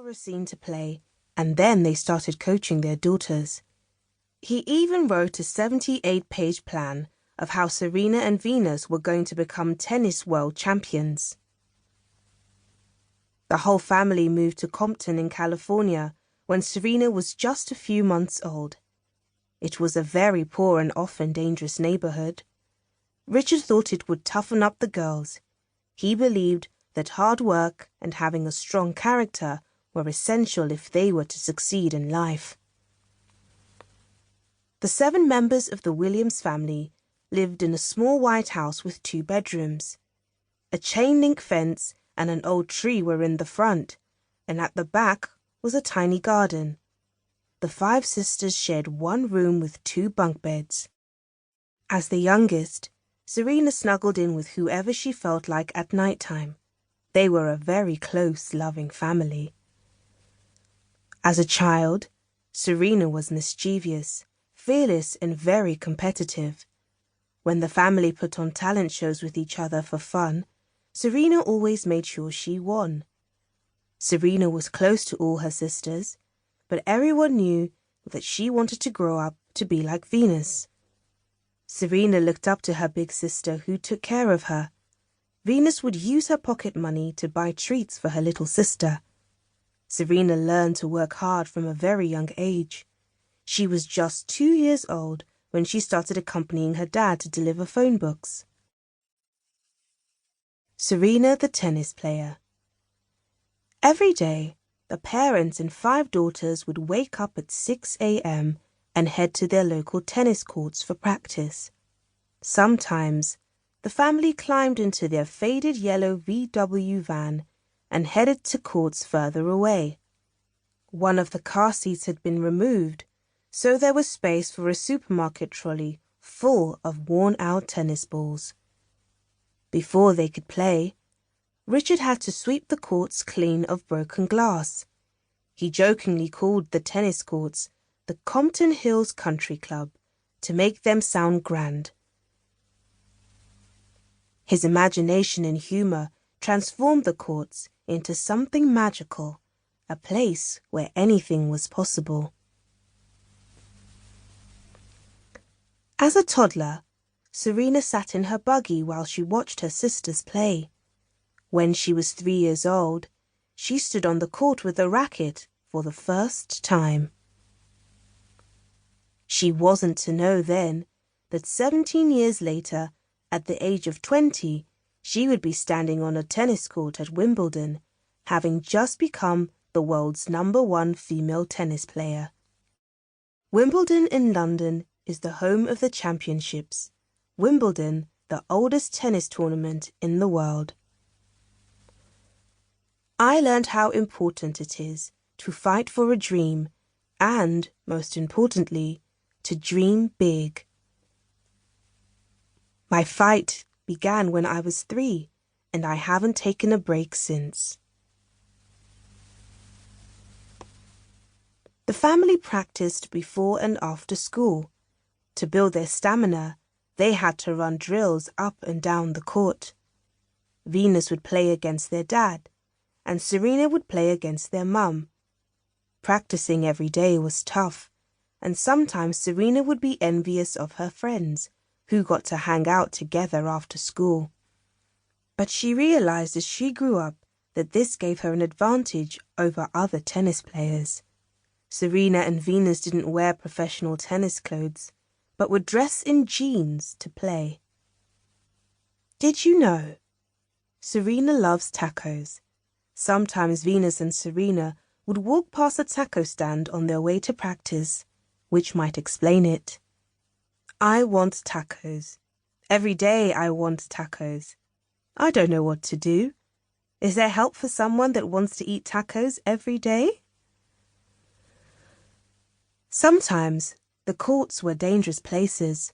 a scene to play, and then they started coaching their daughters. He even wrote a 78-page plan of how Serena and Venus were going to become tennis world champions. The whole family moved to Compton in California when Serena was just a few months old. It was a very poor and often dangerous neighborhood. Richard thought it would toughen up the girls. He believed that hard work and having a strong character were essential if they were to succeed in life. The 7 members of the Williams family lived in a small white house with 2 bedrooms. A chain-link fence and an old tree were in the front, and at the back was a tiny garden. The 5 sisters shared one room with 2 bunk beds. As the youngest, Serena snuggled in with whoever she felt like at night time. They were a very close, loving family. As a child, Serena was mischievous, fearless and very competitive. When the family put on talent shows with each other for fun, Serena always made sure she won. Serena was close to all her sisters, but everyone knew that she wanted to grow up to be like Venus. Serena looked up to her big sister who took care of her. Venus would use her pocket money to buy treats for her little sister. Serena learned to work hard from a very young age. She was just 2 years old when she started accompanying her dad to deliver phone books. Serena the tennis player. Every day, the parents and 5 daughters would wake up at 6 a.m. and head to their local tennis courts for practice. Sometimes, the family climbed into their faded yellow VW van and headed to courts further away. One of the car seats had been removed, so there was space for a supermarket trolley full of worn-out tennis balls. Before they could play, Richard had to sweep the courts clean of broken glass. He jokingly called the tennis courts the Compton Hills Country Club to make them sound grand. His imagination and humor transformed the courts into something magical, a place where anything was possible. As a toddler, Serena sat in her buggy while she watched her sisters play. When she was 3 years old, she stood on the court with a racket for the first time. She wasn't to know then that 17 years later, at the age of 20, she would be standing on a tennis court at Wimbledon, having just become the world's #1 female tennis player. Wimbledon in London is the home of the championships. Wimbledon, the oldest tennis tournament in the world. I learned how important it is to fight for a dream and, most importantly, to dream big. My fight began when I was 3, and I haven't taken a break since. The family practiced before and after school. To build their stamina, they had to run drills up and down the court. Venus would play against their dad, and Serena would play against their mum. Practicing every day was tough, and sometimes Serena would be envious of her friends, who got to hang out together after school. But she realized as she grew up that this gave her an advantage over other tennis players. Serena and Venus didn't wear professional tennis clothes, but would dress in jeans to play. Did you know? Serena loves tacos. Sometimes Venus and Serena would walk past a taco stand on their way to practice, which might explain it. I want tacos. Every day I want tacos. I don't know what to do. Is there help for someone that wants to eat tacos every day? Sometimes the courts were dangerous places.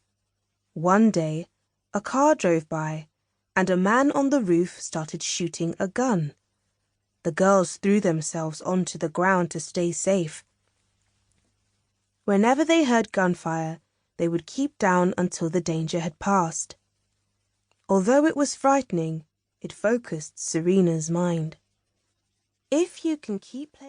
One day, a car drove by, and a man on the roof started shooting a gun. The girls threw themselves onto the ground to stay safe. Whenever they heard gunfire, they would keep down until the danger had passed. Although it was frightening, it focused Serena's mind. If you can keep playing